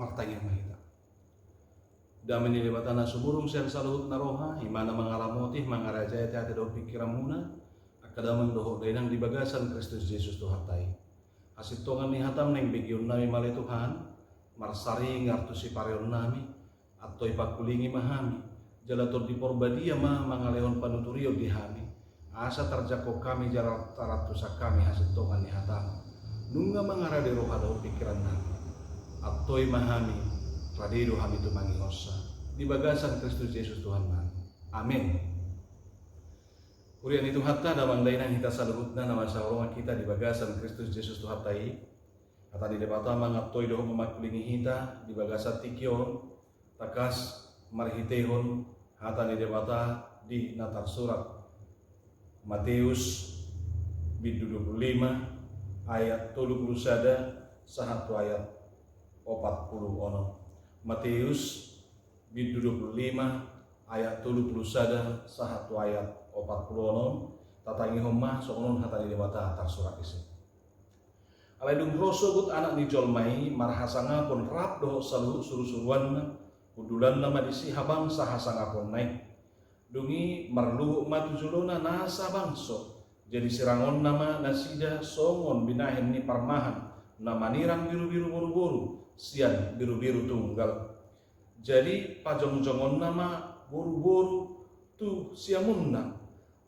martanya mahita. Damen di batana sumurung siang saluhut naroha, imana mangalamotih mangarajaya tiati do pikiramuna, akadaman doho dainang di bagasan Kristus Yesus Tuhatai. Asitongan ni hatam neng bigiun nami male Tuhan, marsari ngartusi pareon nami, atau ipakulingi mahami, jalatur di porbadia mangalehon panuturio di hami, asa terjako kami jarak taratusa kami asitongan ni hatam, nunga mangarade roha do pikiran nami, atau mahami, radido hami tumangi hosa di bagasan Kristus Yesus Tuhan nami. Amin. Urian itu hatta damang dainang hita saluhutna nama saurungan kita di bagasan Kristus Yesus Tuhan tai. Kata di debata mangatoi doh memakulingi hita di bagasan tikion takas marhitehon hata di debata di natar surat Matius bid 25 ayat 30 sahatu ayat 40 ono. Matius bid 25 ayat 30 sahatu ayat 40 ono tatangi homah sokonon hata di debata tar surat isi. Alaidung rosobut anak ni jolmai marhasanga pun rap doh saluh suruh-suruan udulan nama disi habang sahasanga pun naik dungi marlu matujuluna nasa bangso jadi sirangon nama nasida songon binahin ni parmahan nama nirang biru-biru buru-buru sian biru-biru tunggal jadi pajong-jongon nama buru-buru tu siamunna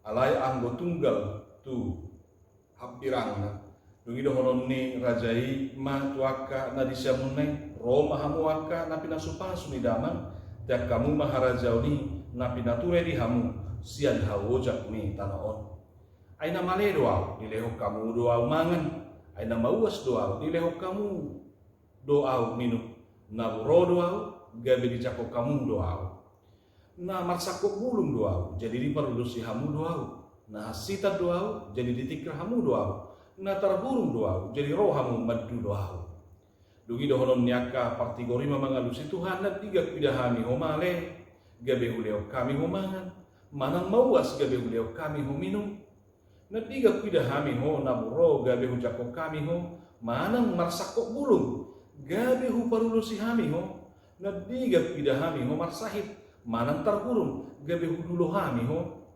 alai anggo tunggal tu hampirangna dungi dohonon ni rajai ma tuaka na disiamuneng Roma hamuaka na pinasupasu ni daman tiak kamu maharajau ni na pinature di hamu sian hawojak ni tanaon aina male doau dilehok kamu doau mangan aina mauas doau dilehok kamu doau minum na buro doau gabe dijako kamu doau na marsako bulung doau jadi diperlusi hamu doau na hasita doau jadi ditikir hamu doau na terburung doau jadi rohamu madu doau dugi dohonon niaka partigori mamangalusi Tuhan na tiga pidahami homale gabe huleo kami homangan manang mauas gabe huleo kami hominum na tiga pidahami ho naburo gabe hujako kami ho manang marsako bulung gabe hu parulusi hami ho na tiga pidahami ho marsahit manang terburung gabe hudulo hami ho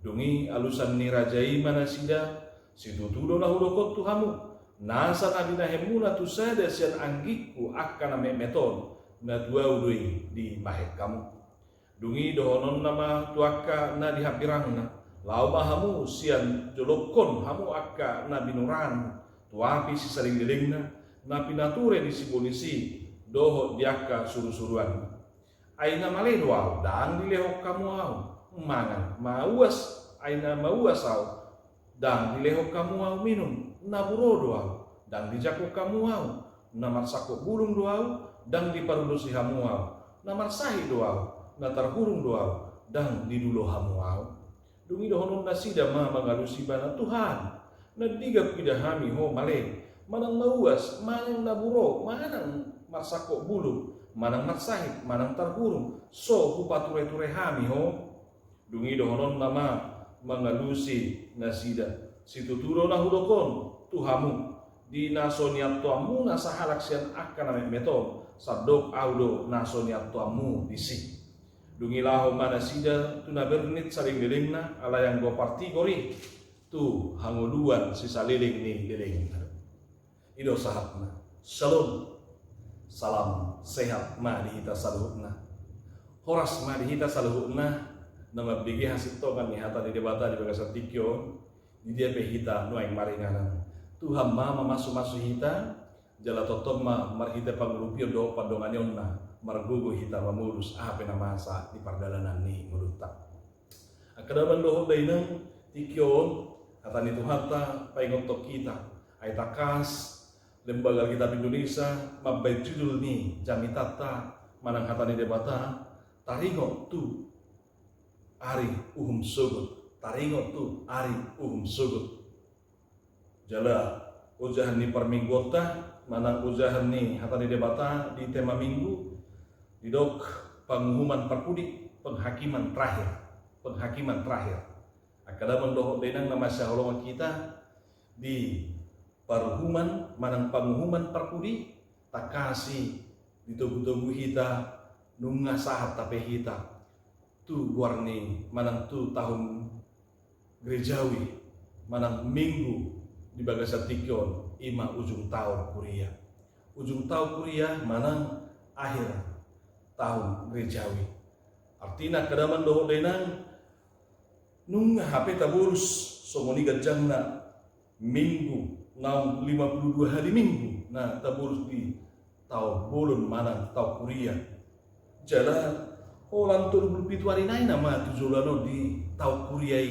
dungi alusan ni rajai manasida situtudo na hudokot tuhamu nasa nabi nahemuna tusada sian anggiku akan ame meton na dua udui di bahet kamu dungi dohonon nama tuaka na dihapirangna lau mahamu sian jolokon hamu akka na binuran tuapi si saling dilingna na pinature di sibonisi doho diaka suruh-suruan aina male doau dang dilehok kamu au mangan mauas aina mauas au dang dilehok kamu au minum na buro doau dang dijako kamu au na marsako bulung doau dang diparulusi hamu au na marsahi doau na terhurung doau dang didulo hamu au dungi dohonon nasida ma mangalusi bana Tuhan na diga pidahami ho male manang mauas manang na buro manang marsako bulung manang marsahi manang terhurung so hupature-ture hami ho dungi dohonon nama mangalusi nasida situturo na hudokon tuhamu di nasoniat tuamu nasa halaksian akan ame meton sabdok audo nasoniat tuamu disi dungi laho mana sida tuna bernit saling lilingna ala yang go partigori tu hanguluan sisa liling ni liling ido sahatna shalom salam sehat ma dihita saluhutna horas ma dihita saluhutna nama bigi hasil tongan ni hata di debata di bagasan tikyo di dia pehita nuaing maringanan Tuhan ma masuk hita jala totom ma marhita pangulupio do pandonganyonna margugu hita mamulus apa nama masa di pardalanan ni mulutak akadaman doho dainang tikyon kata ni Tuhan ta paingotok kita ay takas lembaga kitab Indonesia mabay judul ni jamitata manang hata ni debata taringo tu ari uhum sugut taringo tu ari uhum sugut jala ujahan ni perminggota manang ujahan ni hata ni debata di tema minggu didok pengumuman perkudi penghakiman terakhir akada mendohok denang nama syaholong kita di perhuman manang pengumuman perkudi takasi ditubu-tubu hita nunga sahat tape hita tu warni manang tu tahun gerejawi manang minggu di bagasa tikyon ima ujung tahun kuliah. Ujung tahun kuliah manang akhir tahun gerejawi. Artinya kadaman doho denang nunga HP taburus somoni gajangna minggu naung 52 hari minggu nah taburus di tau bolon manang tau kuliah. Jala holan tu 27 hari nai nama tujulano di tau kuliah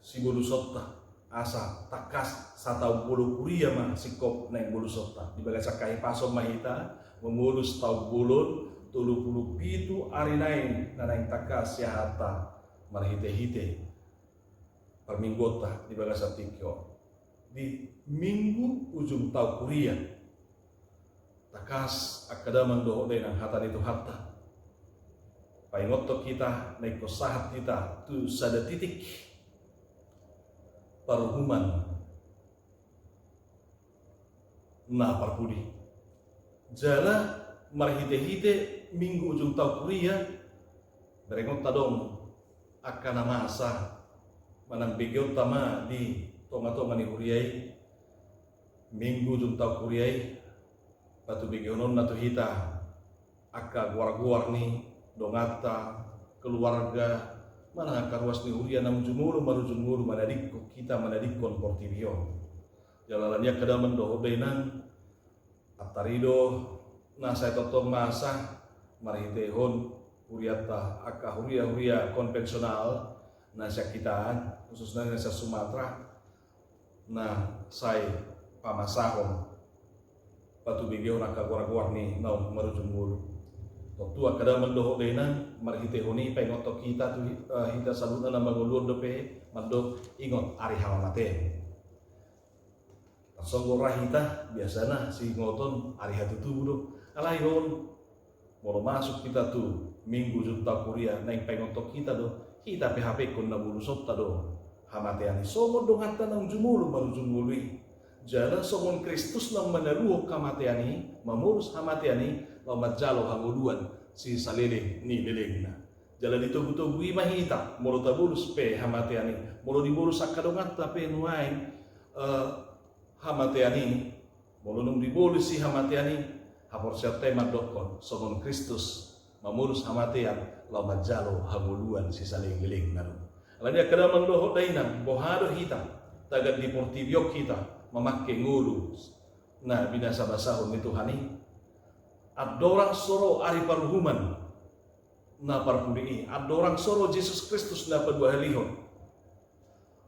si bolu sotta asa takas satau bolu kuliah mah sikop naik bolu sotta di bagasa kai paso mahita memulus tau bolon 37 hari naik naik takas sehata marhite-hite perminggota di bagasa tikyo di minggu ujung tau kuliah takas akadaman doho denang hata itu hatta paingoto kita naik kosahat kita tu sada titik paruhuman na parpudi jala marhite-hite minggu ujung tau kuliah berengot tadong akan masa manang bigyo tama di tonga-tonga ni huriay minggu ujung tau kuliah batu bigyo non na hita akka guar-guar ni dongata keluarga mana karuas ni huria nam jumuru maru jumuru manadikko kita manadikkon portibio jalalannya kadaman doho denang atarido na saya totong masa marhitehon huriata akka huria konvensional na syakitaan khususnya nasa Sumatera na saya pamasahon patu bigyo na kagwar-gwar ni naung marujumulu waktu akada mendoho denan marhitehoni pengotok kita tu hita salutan na magulur dope mando ingot ari halamate pasonggol rahita biasana si ngoton ari hatu tubuh alairon mau masuk kita tu minggu juta kuliah naik pengotok kita do kita PHP kon na bulu sotta do hamateani somon dong hatta nang jumulu maru jumului jala somon Kristus nang manaruho kamateani mamurus hamateani lomat jalo hanguluan si salele ni lelengna jala ditubu-tubui mahita molo tabulus pe hamateani molo dibulus akadongat tapi nuain hamateani molo nung dibulus si hamateani hapor tema dokon somon Kristus mamurus hamatean lomat jalo hanguluan si saleng-geleng naru alanya kadaman doho dainang bohado hita tagad di portibiok kita memakai ngulu nah binasa basahon ni Tuhani adorang soro ari paruhuman na parpudi adorang soro Jesus Kristus na padua halihon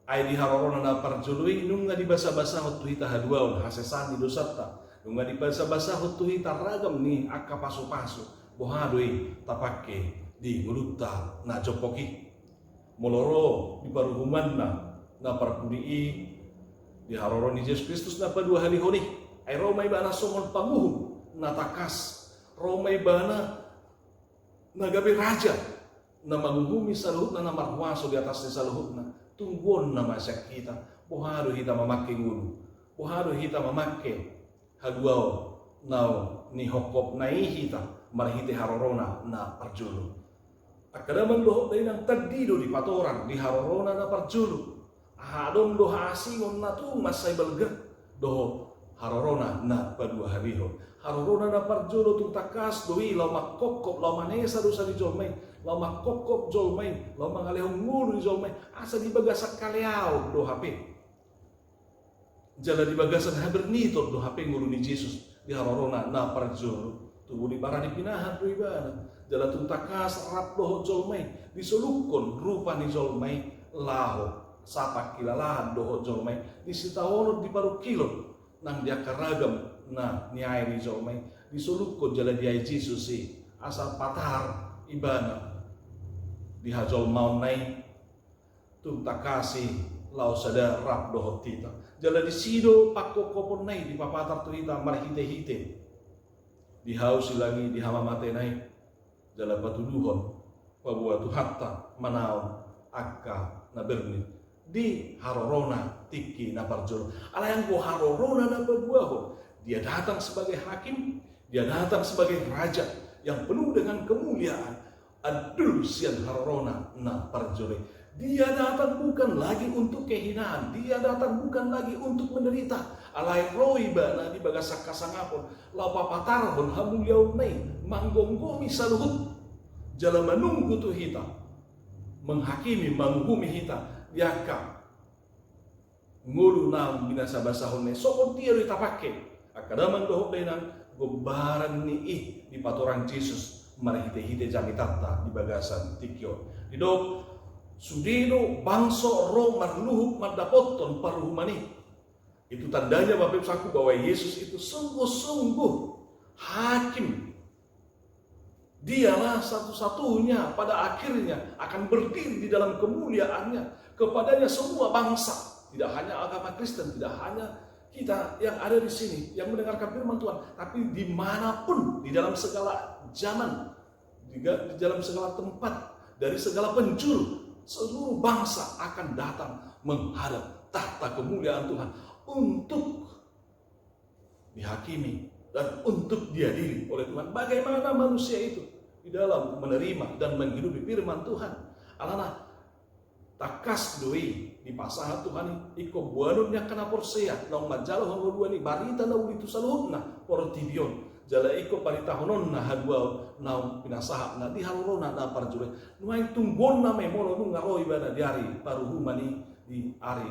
ay di harorona na parjului nunga di basa-basa tu hita haduaon hasesan di dosata nunga di basa-basa tu hita ragam ni akka paso-paso bohadoi tapake di nguluta na jopoki moloro di paruhuman na parpudi di haroroni Jesus Kristus na padua halihoni ay romay ba na somon panguhum na takas romay bana nagabi raja na maguhumi sa luhut na marhuaso di atas ni sa luhut na tungguon na masyak kita buhado hita mamake ngulu buhado hita mamake haguao na ni hokop na ihita marhite harorona na parjulu akadaman doho day ng tagdido di patoran di harorona na parjulu ahadom doha asingon na tu masay balga doho harorona na padua hariho harorona na parjulo tung takas doi lau makokop lau manesa dosa di jolmay lau makokop jolmay lau mangalehong ngulu di jolmay asa di bagasak kaleaw do HP jala di bagasan habernitor do HP ngulu ni Jesus di harorona na parjulo tubuh di bara dipinahan do ibana jala tung takas rap doho jolmay disolukon rupa ni jolmay laho sapak kilalahan doho jolmay disitahonod di paru kilon nang dia karagam na niay ni jolmay disulukon jala diay Jesus si asal patar ibana di hajol maun nai tung takasi lau sada rap doho tita jala di sido pakokopon nai di papatar tu hita marhite-hite di haus silangi di hamamate nai jala patuduhon pabuatu hatta manaon akka na berni di harorona tiki na parjolo ala yang ko harorona na pabuaho dia datang sebagai hakim Dia datang sebagai raja yang penuh dengan kemuliaan. Adul sian harorona na parjole. Dia datang bukan lagi untuk kehinaan. Dia datang bukan lagi untuk menderita. Alai roi bana di bagasak kasangapon. Lapa patarhon hamuliau nei. Manggonggomi saluhut. Jala menunggu tu hita. Menghakimi, menghukumi hita. Diakam. Ngulu nam binasa basahon ne. Sokon dia kita pakai. Akadaman dohok denang. Gobaran ni di patorang Yesus. Mari hite jami tata di bagasan tikyo. Didok sudino bangso ro marluhuk madapoton paruhumani. Itu tandanya Bapak Ibu saku bahwa Yesus itu sungguh-sungguh hakim. Dialah satu-satunya pada akhirnya akan berdiri di dalam kemuliaannya kepadanya semua bangsa. Tidak hanya agama Kristen, tidak hanya kita yang ada di sini yang mendengarkan firman Tuhan, tapi dimanapun di dalam segala zaman, di dalam segala tempat, dari segala penjuru, seluruh bangsa akan datang menghadap tahta kemuliaan Tuhan untuk dihakimi dan untuk diadili oleh Tuhan. Bagaimana manusia itu di dalam menerima dan menghidupi firman Tuhan? Alana takas doi di pasangan Tuhan iko buanunnya kena porsea nang majalo hongo ni barita na ulitu saluhna portibion jala iko paritahonon na hadwa na pinasaha na dihalurona na parjule nuai tunggon na memono nu ngaroi bana diari paruhumani di ari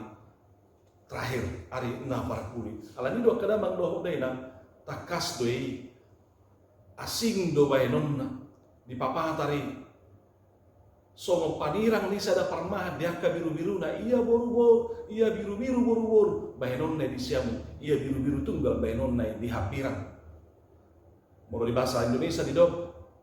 terakhir ari na parkuli alani do kada mang do hodena takas doi asing do baenonna di papahatari songo panirang ni sada parmah dia ka biru-biru na iya boru-boru iya biru-biru boru-boru bahenon na di siamu iya biru-biru tunggal bahenon na di hapirang. Mau di bahasa Indonesia di dok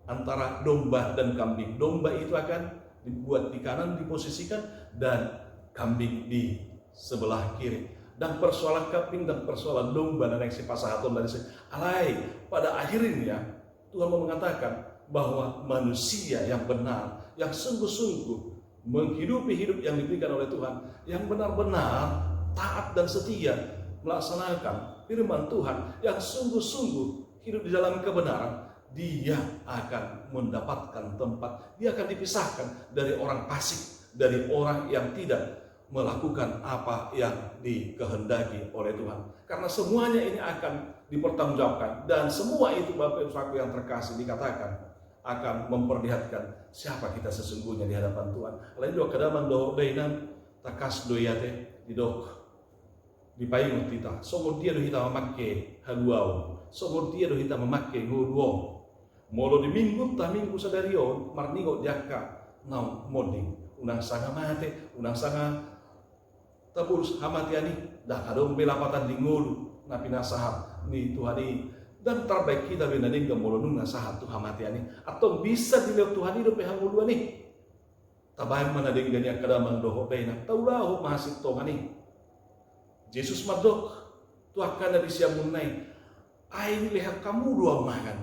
antara domba dan kambing. Domba itu akan dibuat di kanan diposisikan dan kambing di sebelah kiri. Dan persoalan kambing dan persoalan domba dan yang si pasahaton dari sini. Alai pada akhirnya Tuhan mau mengatakan bahwa manusia yang benar, yang sungguh-sungguh menghidupi hidup yang diberikan oleh Tuhan, yang benar-benar taat dan setia melaksanakan firman Tuhan, yang sungguh-sungguh hidup di dalam kebenaran, dia akan mendapatkan tempat, dia akan dipisahkan dari orang fasik, dari orang yang tidak melakukan apa yang dikehendaki oleh Tuhan. Karena semuanya ini akan dipertanggungjawabkan, dan semua itu Bapak Ibu Saudaraku yang terkasih dikatakan akan memperlihatkan siapa kita sesungguhnya di hadapan Tuhan. Lain doa kedaman doa dainan takas doyate di dok di payung kita. Somor dia do kita memakai haluau. Somor dia do kita memakai nguruo. Molo di minggu ta minggu sadarion marningo diaka nau moding. Unang sanga mate, unang sanga tabus hamatiani dah kadong belapatan di ngulu na pinasahat ni Tuhan ini. Dan terbaik kita benaning gemolonung nasahat Tuhan matiani atau bisa dilihat Tuhan hidup yang nguluan nih tabayang manading ganyan kadamang doho dayna taulahu mahasit tongani Yesus madok tu akan dari siamunay ay dilihat kamu dua makan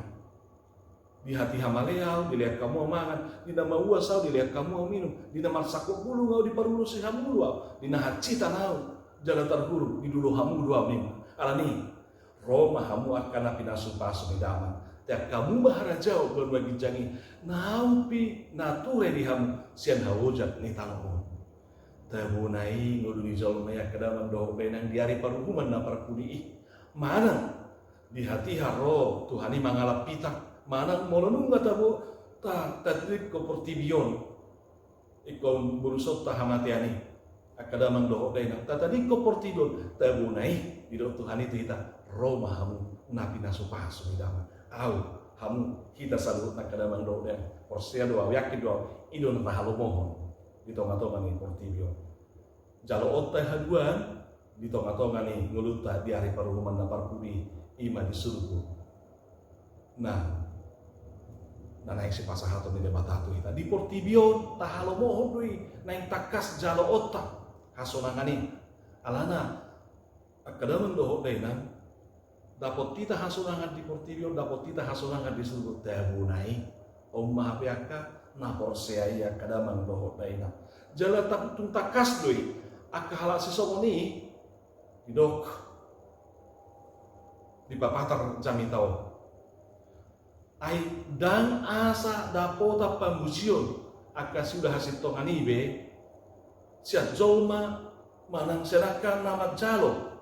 di hati hamaleau dilihat kamu makan di nama uasau dilihat kamu minum di nama sakok bulu ngau di parulu si hamu dua di nahat cita nau jalan terhuru di dulu hamu dua minggu alani Roma hamu akan pinasu pasu midaman. Tiap kamu baharajau berbagi jangi naupi nature di hamu sian hawujat ni tangon. Tabunai nguduni jol maya kedaman doh benang diari paruhuman na parkudi. Mana di hati haro Tuhani mangalap pita. Mana molonung tabu ta tadrik ko portibion. Ikon burusot ta hamatiani. Akadaman doh benang tatadik ko portibion tabunai di doh Tuhan itu kita. Roma hamu napi nasupa sumidama au hamu kita salut nak kadamang doa porsia doa yakin doa idon tahalo mohon di tonga-tonga ni portibio jalo otai haduan di tonga-tonga ni nguluta di hari paruhuman na parpudi ima di surga nah naik si pasahato ni debatatu kita di portibio tahalo mohon dui naik takas jalo otak hasonangani alana akadamang doa dainan dapat kita hasunangan di portibio, dapat kita hasunangan di surga tabunai. Om mahapiaka na porseaya kadamang dohot daina. Jala tung takas doi akahala sisomoni didok di papatar jamitao. ai dan asa dapota pamusion aka sudah hasil tongani be siat jolma manang seraka nama jalo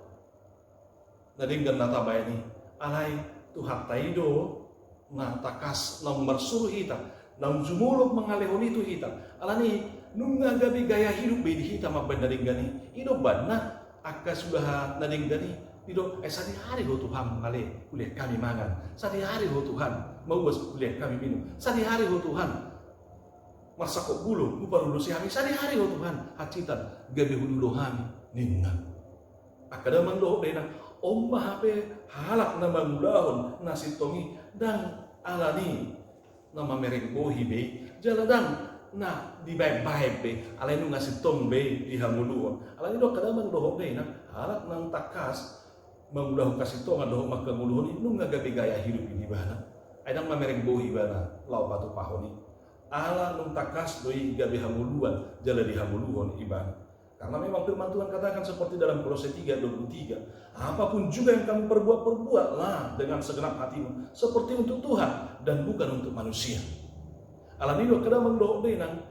nadinggan nata bayani alai Tuhan taido na takas nang mersuruh hita nang jumulog mengalehon itu hita alani nunga gabi gaya hidup be di hita mabandaringgani ido banna aka sudah nadinggani ido sadi hari ho Tuhan male kuliah kami mangan sadi hari ho Tuhan mau kuliah kami minum sadi hari ho Tuhan masa kok bulu lupa lulus kami sadi hari ho Tuhan hacitan gabi hulu kami ninga akada mangdo dena omma hape halak na mangulahon nasi tongi dan alani nama merek bohi be jaladang na di baik-baik be alai nu ngasih tong be di hamuluan alani do kada mangdo dena halak nang takas mengulah kasih tong ado maka muluhun nu ngagabi gaya hidup ini bana aidang mamereng bohi bana lau batu pahoni ala nung takas doi gabi hamuluan jala di hamuluhun ibana karena memang firman Tuhan katakan seperti dalam Kolose 3:23 apapun juga yang kamu perbuatlah dengan segenap hatimu seperti untuk Tuhan dan bukan untuk manusia ala nido kada mangdo denang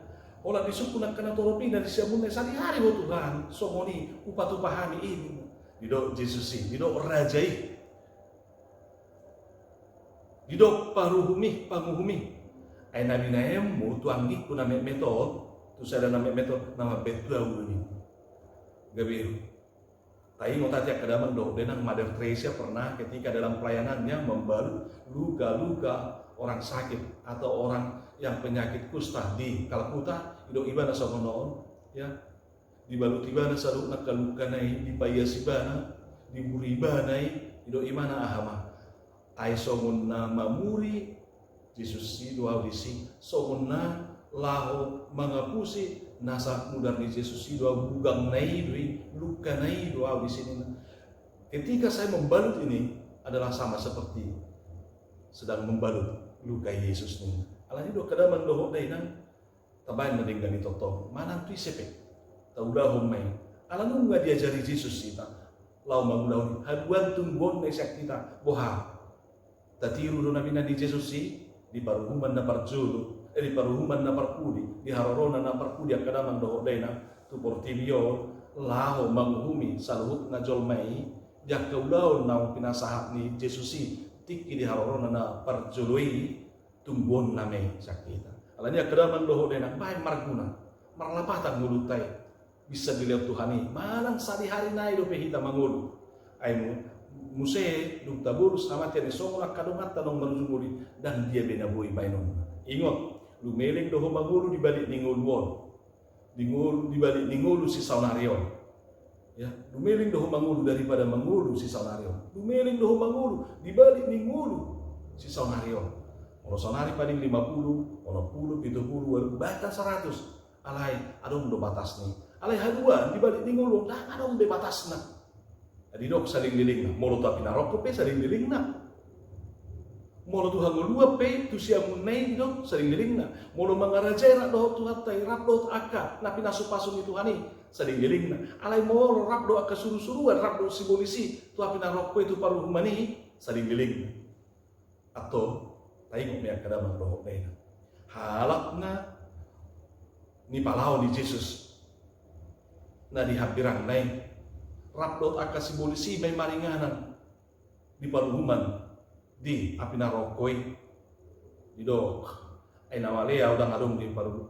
olah disukunak kana toropi dari siamun sadi hari ho Tuhan somoni upatu pahami ini didok Yesusi, didok rajai, didok paruhumi, panguhumi. Ay nabi naem mu tuangi kuna metode, tu sada nama metode nama betuau ini. Gabiru. Tai ngotatnya kedaman do denang Mother Teresa pernah ketika dalam pelayanannya membalut luka-luka orang sakit atau orang yang penyakit kusta di Kalkuta, didok ibana somonon, ya. Dibalut ibana saluk nak kalukanai dipayasi bana diburi banai ido imana ahama ai somunna mamuri Yesus si doa audisi somunna laho mengapusi nasa mudar di Yesus si doa bugang nai dui luka nai doa audisi ini ketika saya membalut ini adalah sama seperti sedang membalut luka Yesus ini alani do kadaman doho dainan tabain meninggali toto mana tu sepek taulah homai alanu nggak diajari Yesus kita lau mangulaun haduan tunggon nesak kita boha tatiru do nabi di Yesus si di paruhuman na parjulu di paruhuman na parpudi di harorona na parpudi akada mang doho dena tu portibio laho manghumi saluhut na jolmai jak kaulaun na pinasahat ni Yesus si tiki di harorona na parjului tunggon name sakita alani akada mang doho dena baik marguna marlapatan ngulutai bisa dilihat Tuhan ini malang sadi hari nai do pehita mangulu ai muse duk tabur sama tiane songola kadongat tanong marujumuri dan dia bena boi painon ingot lu meleng do mangulu di balik ninguluon di balik ningulu si saunarion ya lu meleng do mangulu daripada mangulu si saunarion lu meleng do mangulu di balik ningulu si saunarion ono saunari paling 50 ono 10 70 bahkan 100 alai adong do batas nih alai haduan di balik ningulu dah adong be batasna adi dok saling lilingna molo tapi naroko pe saling lilingna molo Tuhan ngulua pe tu siamun nei dok saling lilingna molo mangarajai rak do Tuhan tai rap do aka napi nasu pasun itu hani saling lilingna alai molo rap do aka suruh-suruan rap do simbolisi tu api naroko itu paruh mani saling lilingna atau tai ngok mea kadamang dohok nei halakna ni palau di Yesus na dihampirang naik rapdot aka simbolisi may maringanan di paruhuman di api narokoi di dok ay nawalea udang adong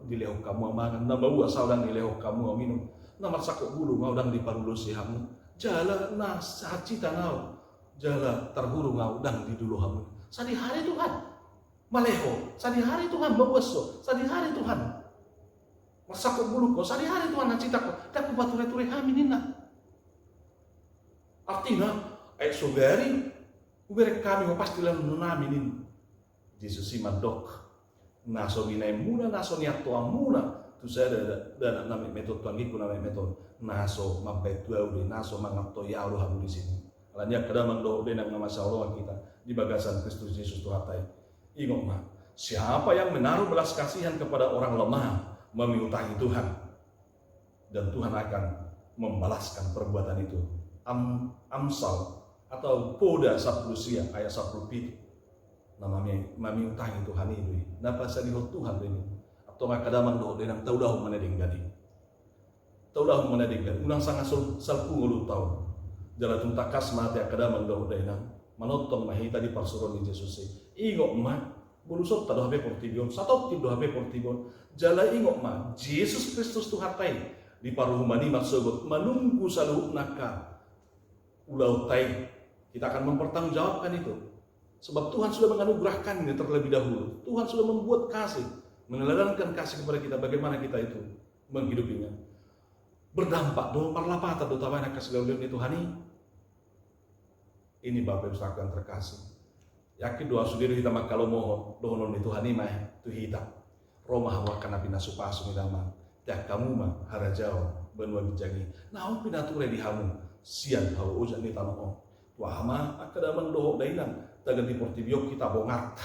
di lehok kamu amangan na bawa saudang di lehok kamu minum na marsakok bulu ngaudang di parulus hamu jala na saci tanau jala terhuru ngaudang di dulu hamu sadi hari Tuhan maleho sadi hari Tuhan bawaso sadi hari Tuhan masakok bulu ko sadi hari Tuhan nacita ko tak bature-ture kami nina artinya ay sugari ubere kami mo pasti lan nunami nin Yesus si madok naso ginay muna naso niya to amuna tu saya dan nami metode tuan giku nami metode naso mabetu uli naso mangato ya Allah di sini alanya kada mando de nang masalah kita di bagasan Kristus Yesus Tuhan. Ingat mah siapa yang menaruh belas kasihan kepada orang lemah mengutang Tuhan dan Tuhan akan membalaskan perbuatan itu. Amsal atau Poda 10 ayat 10 mami utangi Tuhan itu napa sa dihot Tuhan ini atau ngakadamang doh denang tau dah mana denggani unang sangat salpu ngulu tau jala tuntakas mati akadamang doh denang manotong mahita di parsuron ni Jesus ingok ma bulusot ta doh be portibion satot ti doh be portibion jala ingok ma Jesus Kristus Tuhatai di paruhumani maksud menunggu saluhuk naka ulau tai kita akan mempertanggungjawabkan itu sebab Tuhan sudah menganugerahkannya terlebih dahulu. Tuhan sudah membuat kasih, meneladangkan kasih kepada kita. Bagaimana kita itu menghidupinya? Berdampak doa parlapatan doa tabana kasih lalu itu Tuhan ini Bapak Ibu saudara terkasih. Yakin doa sendiri kita kalau mohon doa non itu Tuhan mah tu hita. Roma hawa kana pina supasu midama. Ya kamu mah harajau benua bijagi. Naon pina ture di hamu sian hawa ujan ni tanah. Tuahama akadamang doa dainan tagan di portibio kita bongat.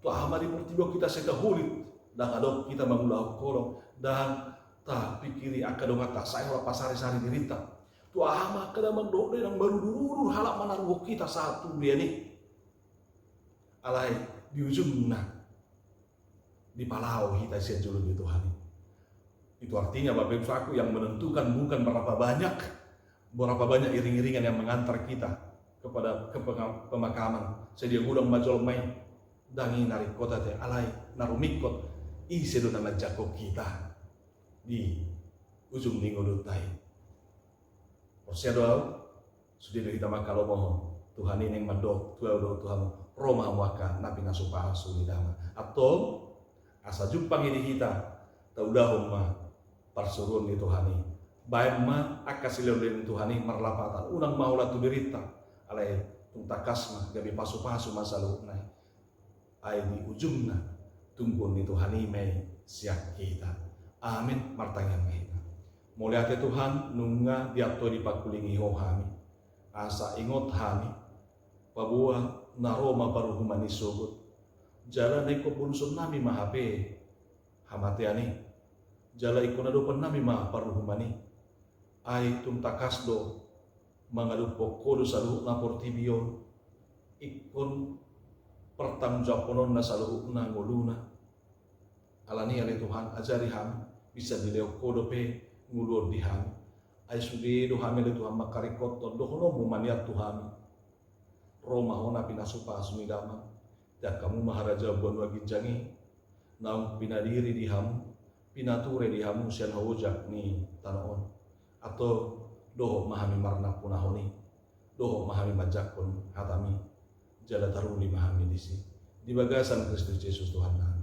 Tuahama di portibio kita sekahulit dan adok kita mengulau korong dan tak pikiri akadongat tak saya lepas sari-sari dirita. Tuahama akadamang doa dainan baru dulu halak manaruh kita satu dia nih. Alai di ujungnya di palau kita sian julu di Tuhan. Itu artinya Bapak Ibu aku yang menentukan bukan berapa banyak iring-iringan yang mengantar kita kepada pemakaman. Sedia gudang majol mai dangi nari kota teh alai narumikot isedo nama jako kita di ujung ningodutai. Porsia doa sudah kita makalo mohon Tuhan ini yang madok Tuhan Roma waka napi nasupa sulidama atau asa jumpang ini kita taudahum ma parsurun di Tuhan ini baik ma akasilin Tuhani marlapatan unang maula tu derita alai tuntakas mah gabi pasu-pasu masalah nai ai di ujungna tunggu ni Tuhani mai siap kita amin martangan kita mulia Tuhan nunga diato di pakulingi hohami asa ingot hani pabuah naroma baru humani subut jalan eko bunsun nami mahape hamatiani jala iko nado nami ma paru humani ai tuntakas do mangalu pokodo saluhuk na portibio ikon pertanggungjawaban na saluhuk na nguluna alani ale Tuhan ajari ham bisa dileo kodo pe ngulur di ham ai sudi do ham ale Tuhan makarikot do hono mumaniat Tuhan Roma hona pinasupa sumidama dan kamu maharaja bon wagi jangi naung pinadiri di ham pinature di hamu sian hawojak ni tanaon atau doho mahami marna punahoni doho mahami majakun hatami jala taruli mahami disi di bagasan Kristus Yesus Tuhan.